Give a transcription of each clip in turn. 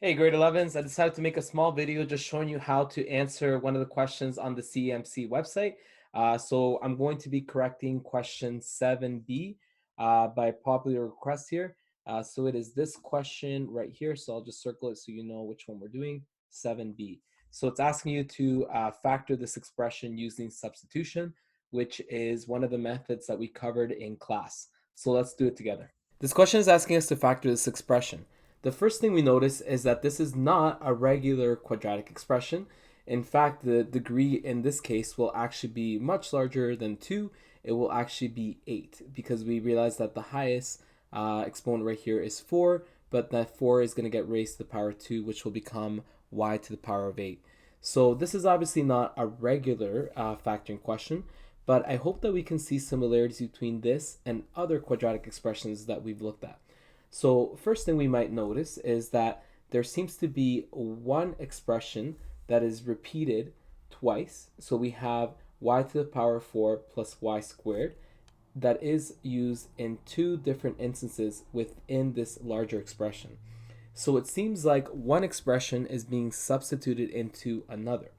Hey, grade 11s, I decided to make a small video just showing you how to answer one of the questions on the CMC website. So I'm going to be correcting question 7B by popular request here. So it is this question right here. So I'll just circle it so you know which one we're doing, 7B. So it's asking you to factor this expression using substitution, which is one of the methods that we covered in class. So let's do it together. This question is asking us to factor this expression. The first thing we notice is that this is not a regular quadratic expression. In fact, the degree in this case will actually be much larger than 2. It will actually be 8 because we realize that the highest exponent right here is 4, but that 4 is going to get raised to the power of 2, which will become y to the power of 8. So this is obviously not a regular factoring question, but I hope that we can see similarities between this and other quadratic expressions that we've looked at. So first thing we might notice is that there seems to be one expression that is repeated twice. So we have y to the power of 4 plus y squared that is used in two different instances within this larger expression. So it seems like one expression is being substituted into another.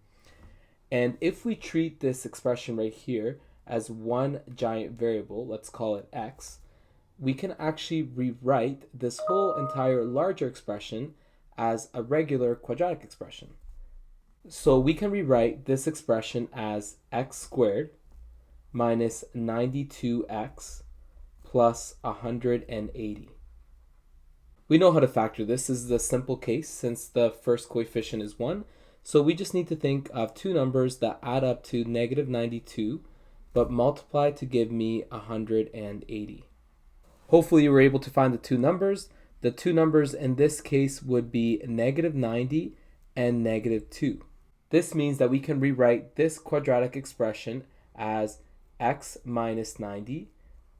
And if we treat this expression right here as one giant variable, let's call it x, we can actually rewrite this whole entire larger expression as a regular quadratic expression. So we can rewrite this expression as x squared minus 92x plus 180. We know how to factor this. This is a simple case since the first coefficient is 1. So we just need to think of two numbers that add up to negative 92 but multiply to give me 180. Hopefully you were able to find the two numbers. The two numbers in this case would be negative 90 and negative 2. This means that we can rewrite this quadratic expression as x minus 90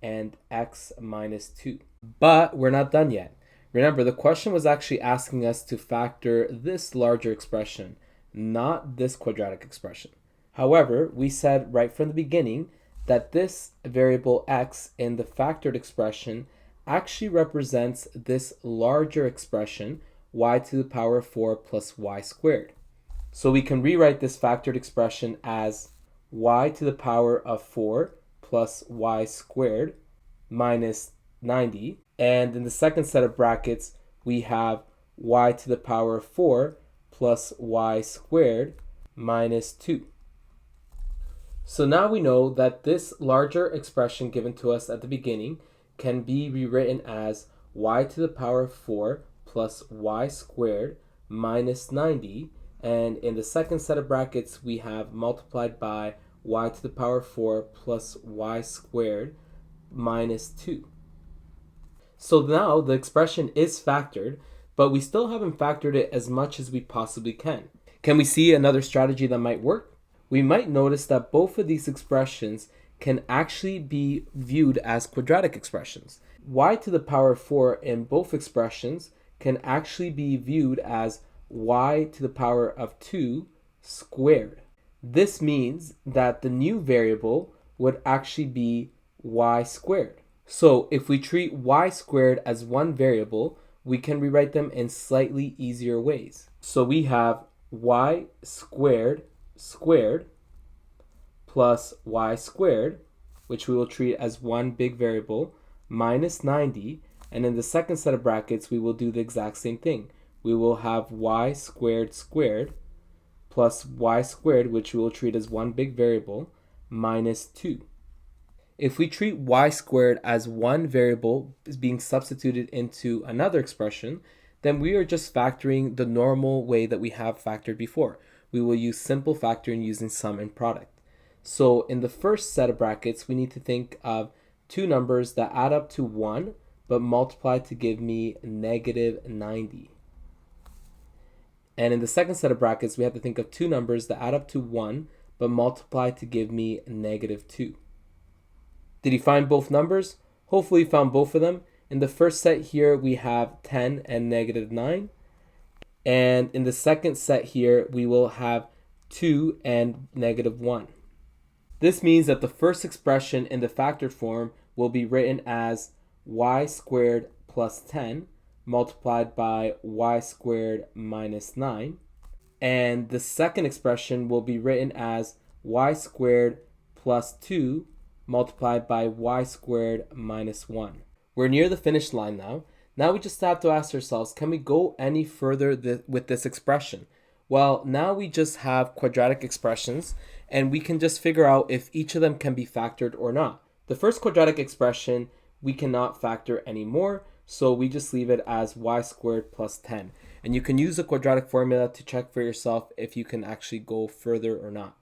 and x minus 2. But we're not done yet. Remember, the question was actually asking us to factor this larger expression, not this quadratic expression. However, we said right from the beginning that this variable x in the factored expression actually represents this larger expression, y to the power of 4 plus y squared. So we can rewrite this factored expression as y to the power of 4 plus y squared minus 90. And in the second set of brackets, we have y to the power of 4 plus y squared minus 2. So now we know that this larger expression given to us at the beginning can be rewritten as y to the power of 4 plus y squared minus 90. And in the second set of brackets, we have multiplied by y to the power of 4 plus y squared minus 2. So now the expression is factored, but we still haven't factored it as much as we possibly can. Can we see another strategy that might work? We might notice that both of these expressions can actually be viewed as quadratic expressions. Y to the power of 4 in both expressions can actually be viewed as y to the power of 2 squared. This means that the new variable would actually be y squared. So if we treat y squared as one variable, we can rewrite them in slightly easier ways. So we have y squared squared plus y squared, which we will treat as one big variable, minus 90. And in the second set of brackets, we will do the exact same thing. We will have y squared squared plus y squared, which we will treat as one big variable, minus 2. If we treat y squared as one variable being substituted into another expression, then we are just factoring the normal way that we have factored before. We will use simple factoring using sum and product. So in the first set of brackets, we need to think of two numbers that add up to 1 but multiply to give me negative 90. And in the second set of brackets, we have to think of two numbers that add up to 1 but multiply to give me negative 2. Did you find both numbers? Hopefully you found both of them. In the first set here, we have 10 and negative 9. And in the second set here, we will have 2 and negative 1. This means that the first expression in the factored form will be written as y squared plus 10 multiplied by y squared minus 9. And the second expression will be written as y squared plus 2 multiplied by y squared minus 1. We're near the finish line now. Now we just have to ask ourselves, can we go any further with this expression? Well, now we just have quadratic expressions, and we can just figure out if each of them can be factored or not. The first quadratic expression we cannot factor anymore, so we just leave it as y squared plus 10. And you can use the quadratic formula to check for yourself if you can actually go further or not.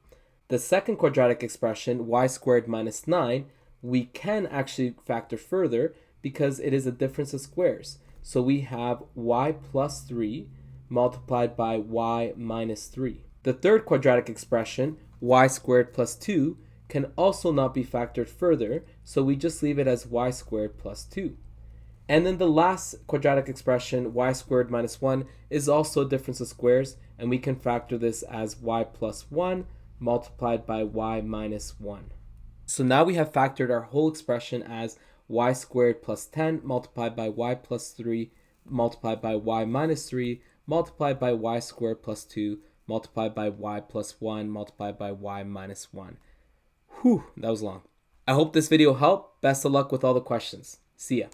The second quadratic expression, y squared minus 9, we can actually factor further because it is a difference of squares. So we have y plus 3 multiplied by y minus 3. The third quadratic expression, y squared plus 2, can also not be factored further, so we just leave it as y squared plus 2. And then the last quadratic expression, y squared minus 1, is also a difference of squares, and we can factor this as y plus 1 multiplied by y minus 1. So now we have factored our whole expression as y squared plus 10 multiplied by y plus 3 multiplied by y minus 3 multiplied by y squared plus 2 multiplied by y plus 1 multiplied by y minus 1. Whew, that was long. I hope this video helped. Best of luck with all the questions. See ya.